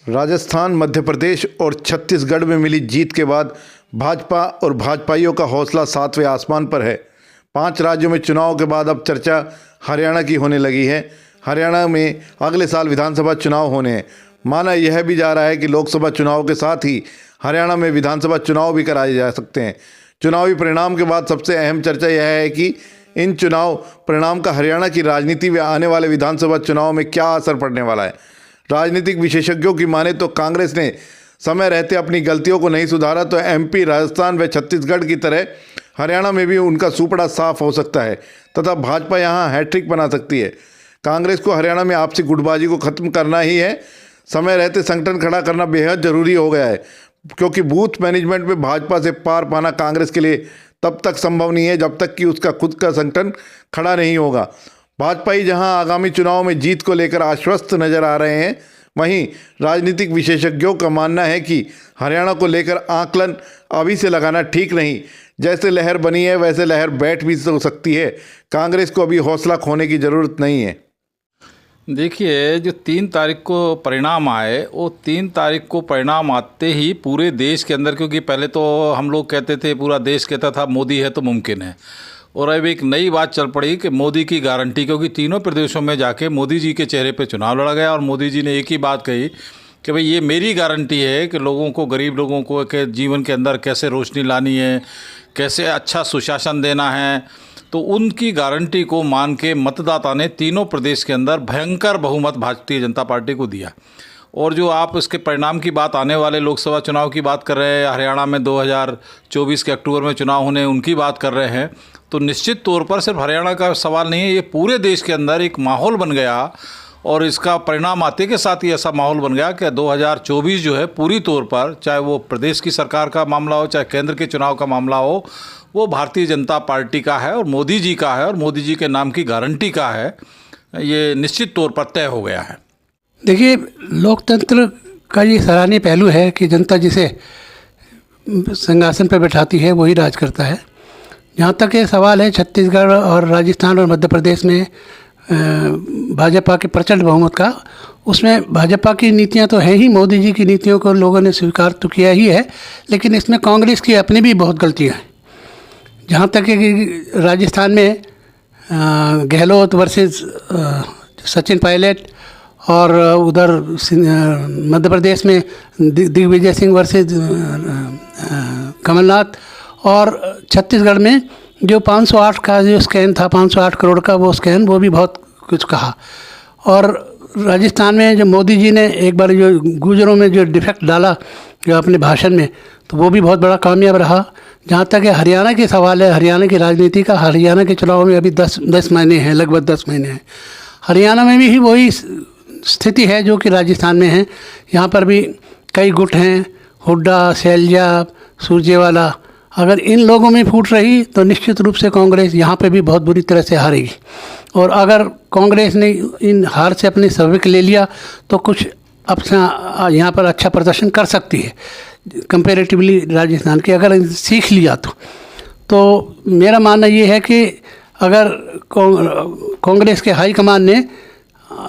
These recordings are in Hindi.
राजस्थान, मध्य प्रदेश और छत्तीसगढ़ में मिली जीत के बाद भाजपा और भाजपाइयों का हौसला सातवें आसमान पर है। 5 राज्यों में चुनाव के बाद अब चर्चा हरियाणा की होने लगी है। हरियाणा में अगले साल विधानसभा चुनाव होने हैं। माना यह भी जा रहा है कि लोकसभा चुनाव के साथ ही हरियाणा में विधानसभा चुनाव भी कराए जा सकते हैं। चुनावी परिणाम के बाद सबसे अहम चर्चा यह है कि इन चुनाव परिणाम का हरियाणा की राजनीति में आने वाले विधानसभा चुनाव में क्या असर पड़ने वाला है। राजनीतिक विशेषज्ञों की माने तो कांग्रेस ने समय रहते अपनी गलतियों को नहीं सुधारा तो एमपी, राजस्थान व छत्तीसगढ़ की तरह हरियाणा में भी उनका सुपड़ा साफ हो सकता है तथा भाजपा यहां हैट्रिक बना सकती है। कांग्रेस को हरियाणा में आपसी गुटबाजी को खत्म करना ही है। समय रहते संगठन खड़ा करना बेहद जरूरी हो गया है, क्योंकि बूथ मैनेजमेंट में भाजपा से पार पाना कांग्रेस के लिए तब तक संभव नहीं है जब तक कि उसका खुद का संगठन खड़ा नहीं होगा। भाजपा ही जहां आगामी चुनाव में जीत को लेकर आश्वस्त नजर आ रहे हैं, वहीं राजनीतिक विशेषज्ञों का मानना है कि हरियाणा को लेकर आकलन अभी से लगाना ठीक नहीं। जैसे लहर बनी है वैसे लहर बैठ भी हो सकती है। कांग्रेस को अभी हौसला खोने की ज़रूरत नहीं है। देखिए, जो 3 तारीख को परिणाम आए, वो 3 तारीख को परिणाम आते ही पूरे देश के अंदर, क्योंकि पहले तो हम लोग कहते थे, पूरा देश कहता था मोदी है तो मुमकिन है, और अब एक नई बात चल पड़ी कि मोदी की गारंटी, क्योंकि तीनों प्रदेशों में जाके मोदी जी के चेहरे पे चुनाव लड़ा गया और मोदी जी ने एक ही बात कही कि भाई ये मेरी गारंटी है कि लोगों को, गरीब लोगों को के जीवन के अंदर कैसे रोशनी लानी है, कैसे अच्छा सुशासन देना है। तो उनकी गारंटी को मान के मतदाता ने तीनों प्रदेश के अंदर भयंकर बहुमत भारतीय जनता पार्टी को दिया। और जो आप इसके परिणाम की बात, आने वाले लोकसभा चुनाव की बात कर रहे हैं, हरियाणा में 2024 के अक्टूबर में चुनाव होने, उनकी बात कर रहे हैं, तो निश्चित तौर पर सिर्फ हरियाणा का सवाल नहीं है, ये पूरे देश के अंदर एक माहौल बन गया। और इसका परिणाम आते के साथ ही ऐसा माहौल बन गया कि 2024 जो है पूरी तौर पर, चाहे वो प्रदेश की सरकार का मामला हो, चाहे केंद्र के चुनाव का मामला हो, वो भारतीय जनता पार्टी का है और मोदी जी का है और मोदी जी के नाम की गारंटी का है। ये निश्चित तौर पर तय हो गया है। देखिए, लोकतंत्र का ये सराहनीय पहलू है कि जनता जिसे सिंहासन पर बैठाती है वही राज करता है। जहाँ तक ये सवाल है छत्तीसगढ़ और राजस्थान और मध्य प्रदेश में भाजपा के प्रचंड बहुमत का, उसमें भाजपा की नीतियां तो हैं ही, मोदी जी की नीतियों को लोगों ने स्वीकार तो किया ही है, लेकिन इसमें कांग्रेस की अपनी भी बहुत गलतियां हैं। जहाँ तक कि राजस्थान में गहलोत वर्सेस सचिन पायलट, और उधर मध्य प्रदेश में दिग्विजय सिंह वर्सेस कमलनाथ, और छत्तीसगढ़ में जो 508 का जो स्कैन था, 508 करोड़ का वो स्कैन, वो भी बहुत कुछ कहा। और राजस्थान में जो मोदी जी ने एक बार जो गुजरों में जो डिफेक्ट डाला जो अपने भाषण में, तो वो भी बहुत बड़ा कामयाब रहा। जहाँ तक हरियाणा के सवाल है, हरियाणा की राजनीति का, हरियाणा के चुनाव में अभी 10 महीने हैं, लगभग 10 महीने हैं। हरियाणा में भी वही स्थिति है जो कि राजस्थान में है। यहाँ पर भी कई गुट हैं, हुड्डा, शैलजा, सुरजेवाला। अगर इन लोगों में फूट रही तो निश्चित रूप से कांग्रेस यहाँ पे भी बहुत बुरी तरह से हारेगी। और अगर कांग्रेस ने इन हार से अपने सबक ले लिया तो कुछ अपना यहाँ पर अच्छा प्रदर्शन कर सकती है कंपैरेटिवली राजस्थान के, अगर सीख लिया तो मेरा मानना ये है कि अगर कांग्रेस के हाईकमान ने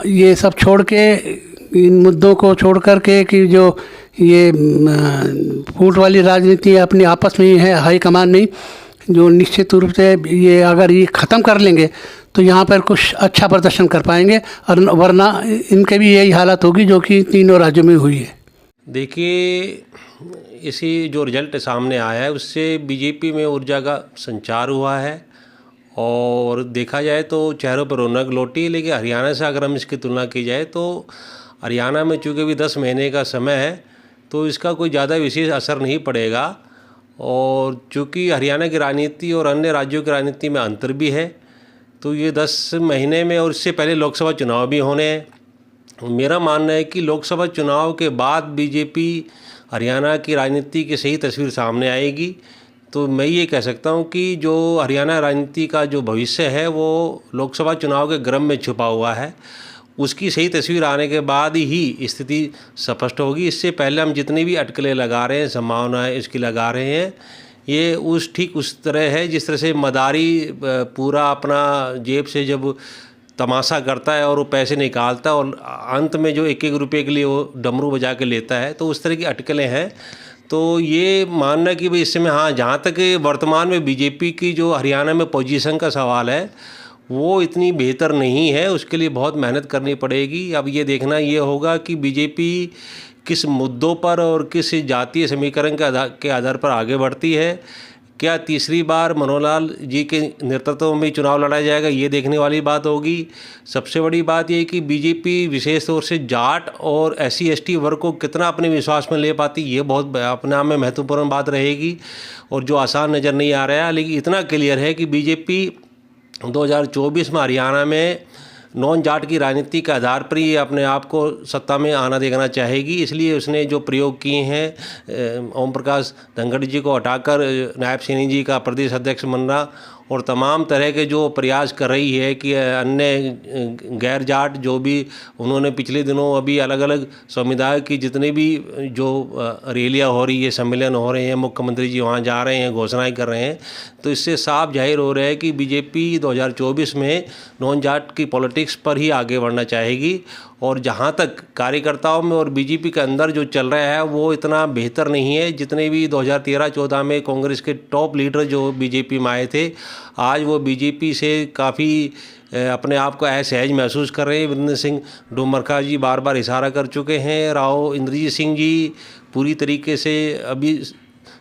ये सब छोड़ के, इन मुद्दों को छोड़ कर के कि जो ये फूट वाली राजनीति अपनी आपस में ही है हाईकमान में, जो निश्चित रूप से ये अगर ये ख़त्म कर लेंगे तो यहाँ पर कुछ अच्छा प्रदर्शन कर पाएंगे, और वरना इनके भी यही हालत होगी जो कि तीनों राज्यों में हुई है। देखिए, इसी जो रिजल्ट सामने आया है उससे बीजेपी में ऊर्जा का संचार हुआ है और देखा जाए तो चेहरों पर रौनक लौटी। लेकिन हरियाणा से अगर हम इसकी तुलना की जाए तो हरियाणा में चूँकि अभी 10 महीने का समय है तो इसका कोई ज़्यादा विशेष असर नहीं पड़ेगा। और चूँकि हरियाणा की राजनीति और अन्य राज्यों की राजनीति में अंतर भी है, तो ये 10 महीने में, और इससे पहले लोकसभा चुनाव भी होने हैं। मेरा मानना है कि लोकसभा चुनाव के बाद बीजेपी हरियाणा की राजनीति की सही तस्वीर सामने आएगी। तो मैं ये कह सकता हूँ कि जो हरियाणा राजनीति का जो भविष्य है वो लोकसभा चुनाव के गर्भ में छुपा हुआ है। उसकी सही तस्वीर आने के बाद ही स्थिति स्पष्ट होगी। इससे पहले हम जितनी भी अटकलें लगा रहे हैं, संभावनाएं इसकी लगा रहे हैं, ये ठीक उस तरह है जिस तरह से मदारी पूरा अपना जेब से जब तमाशा करता है और वो पैसे निकालता है और अंत में जो एक एक रुपये के लिए वो डमरू बजा के लेता है। तो उस तरह की अटकलें हैं। तो ये मानना कि भाई इस समय हाँ, जहाँ तक वर्तमान में बीजेपी की जो हरियाणा में पोजीशन का सवाल है वो इतनी बेहतर नहीं है, उसके लिए बहुत मेहनत करनी पड़ेगी। अब ये देखना ये होगा कि बीजेपी किस मुद्दों पर और किस जातीय समीकरण के आधार पर आगे बढ़ती है। क्या तीसरी बार मनोहर लाल जी के नेतृत्व में चुनाव लड़ा जाएगा, ये देखने वाली बात होगी। सबसे बड़ी बात ये है कि बीजेपी विशेष तौर से जाट और SC ST वर्ग को कितना अपने विश्वास में ले पाती, ये बहुत अपने आप में महत्वपूर्ण बात रहेगी और जो आसान नज़र नहीं आ रहा है। लेकिन इतना क्लियर है कि बीजेपी 2024 में हरियाणा में नॉन जाट की राजनीति के आधार पर ही अपने आप को सत्ता में आना देखना चाहेगी। इसलिए उसने जो प्रयोग किए हैं ओम प्रकाश धनखड़ जी को हटाकर नायब सैनी जी का प्रदेश अध्यक्ष बनना और तमाम तरह के जो प्रयास कर रही है कि अन्य गैर जाट जो भी उन्होंने पिछले दिनों अभी अलग अलग समुदाय की जितने भी जो रैलियाँ हो रही है, सम्मेलन हो रहे हैं, मुख्यमंत्री जी वहाँ जा रहे हैं, घोषणाएं कर रहे हैं, तो इससे साफ जाहिर हो रहा है कि बीजेपी 2024 में नॉन जाट की पॉलिटिक्स पर ही आगे बढ़ना चाहेगी। और जहाँ तक कार्यकर्ताओं में और बीजेपी के अंदर जो चल रहा है वो इतना बेहतर नहीं है। जितने भी 2013-14 में कांग्रेस के टॉप लीडर जो बीजेपी में आए थे, आज वो बीजेपी से काफ़ी अपने आप को असहज महसूस कर रहे हैं। वीरेंद्र सिंह डोमरका जी बार बार इशारा कर चुके हैं, राव इंद्रजीत सिंह जी पूरी तरीके से अभी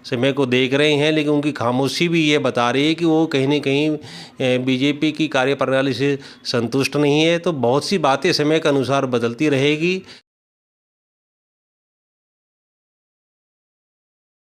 समय को देख रहे हैं, लेकिन उनकी खामोशी भी ये बता रही है कि वो कहीं ना कहीं बीजेपी की कार्यप्रणाली से संतुष्ट नहीं है। तो बहुत सी बातें समय के अनुसार बदलती रहेगी।